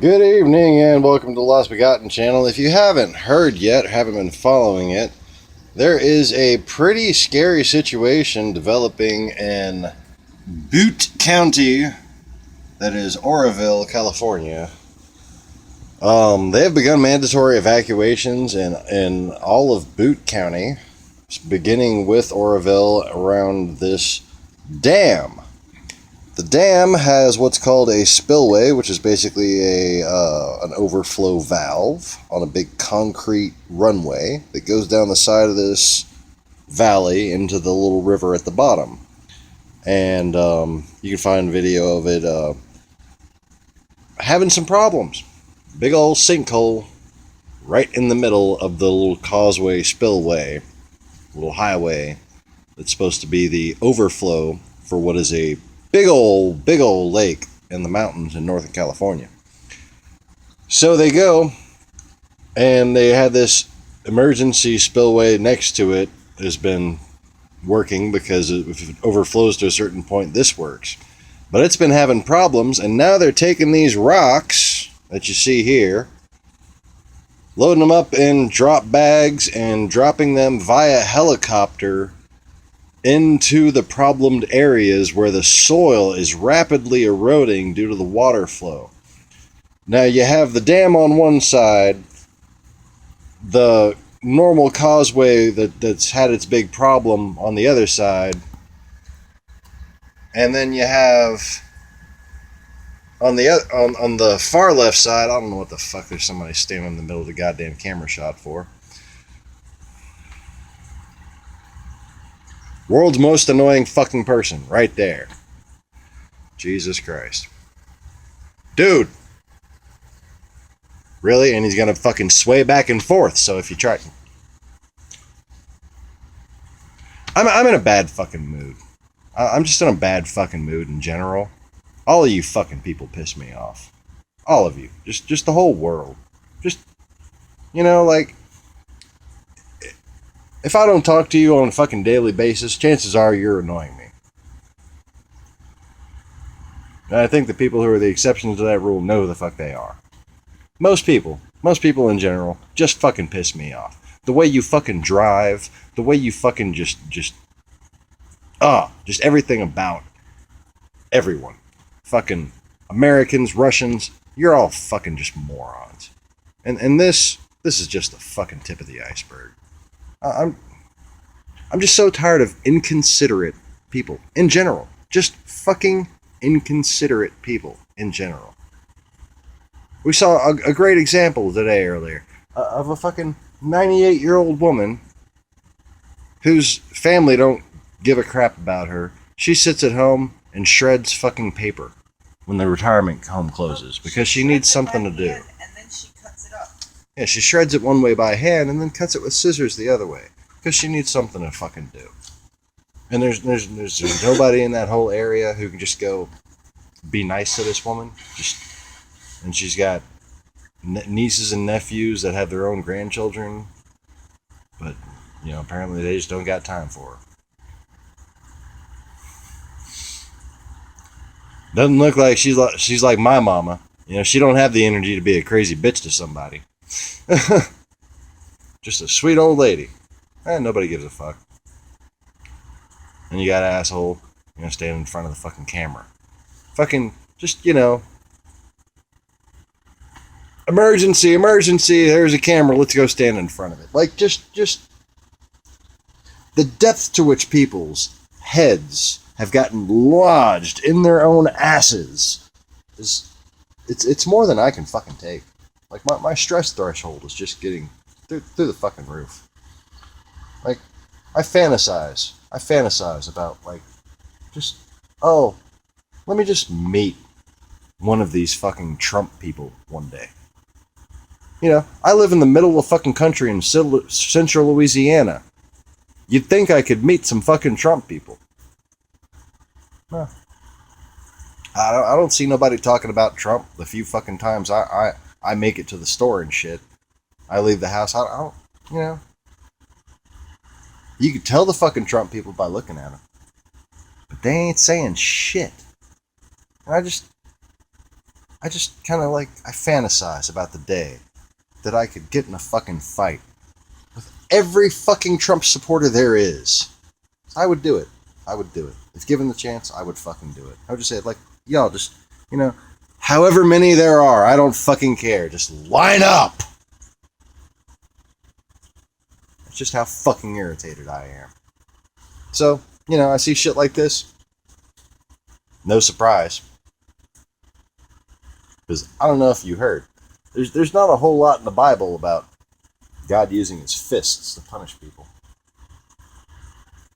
Good evening and welcome to Lost Begotten channel. If you haven't heard yet, or haven't been following it, there is a pretty scary situation developing in Butte County, that is Oroville, California. They have begun mandatory evacuations in all of Butte County, beginning with Oroville around this dam. The dam has what's called a spillway, which is basically an overflow valve on a big concrete runway that goes down the side of this valley into the little river at the bottom. And you can find video of it having some problems. Big old sinkhole right in the middle of the little causeway spillway, little highway that's supposed to be the overflow for what is a big old lake in the mountains in Northern California. So they go, and they had this emergency spillway next to it has been working because if it overflows to a certain point, this works. But it's been having problems, and now they're taking these rocks that you see here, loading them up in drop bags and dropping them via helicopter into the problemed areas where the soil is rapidly eroding due to the water flow. Now you have the dam on one side, the normal causeway that's had its big problem on the other side, and then you have on the far left side, I don't know what the fuck there's somebody standing in the middle of the goddamn camera shot for. World's most annoying fucking person, right there. Jesus Christ. Dude! Really? And he's gonna fucking sway back and forth, so if you try... I'm in a bad fucking mood. I'm just in a bad fucking mood in general. All of you fucking people piss me off. All of you. Just the whole world. Just, like... If I don't talk to you on a fucking daily basis, chances are you're annoying me. And I think the people who are the exceptions to that rule know who the fuck they are. Most people in general, just fucking piss me off. The way you fucking drive, the way you fucking just everything about everyone. Fucking Americans, Russians, you're all fucking just morons. And this is just the fucking tip of the iceberg. I'm just so tired of inconsiderate people in general. Just fucking inconsiderate people in general. We saw a great example today earlier of a fucking 98-year-old woman whose family don't give a crap about her. She sits at home and shreds fucking paper when the retirement home closes because she needs something to do. Yeah, she shreds it one way by hand and then cuts it with scissors the other way because she needs something to fucking do. And there's nobody in that whole area who can just go be nice to this woman. And she's got nieces and nephews that have their own grandchildren, but apparently they just don't got time for her. Doesn't look like she's like my mama. She don't have the energy to be a crazy bitch to somebody. Just a sweet old lady. And nobody gives a fuck. And you got an asshole, standing in front of the fucking camera. Fucking, just, emergency, there's a camera, let's go stand in front of it. Like, just the depth to which people's heads have gotten lodged in their own asses it's more than I can fucking take. Like, my stress threshold is just getting through the fucking roof. Like, I fantasize about, like, let me just meet one of these fucking Trump people one day. I live in the middle of fucking country in central Louisiana. You'd think I could meet some fucking Trump people. No. I don't see nobody talking about Trump the few fucking times I make it to the store and shit. I leave the house. I don't. You can tell the fucking Trump people by looking at them. But they ain't saying shit. And I I just kind of like, I fantasize about the day that I could get in a fucking fight with every fucking Trump supporter there is. I would do it. I would do it. If given the chance, I would fucking do it. I would just say, like, y'all just, however many there are, I don't fucking care. Just line up. It's just how fucking irritated I am. So, I see shit like this. No surprise. Because I don't know if you heard. There's not a whole lot in the Bible about God using his fists to punish people.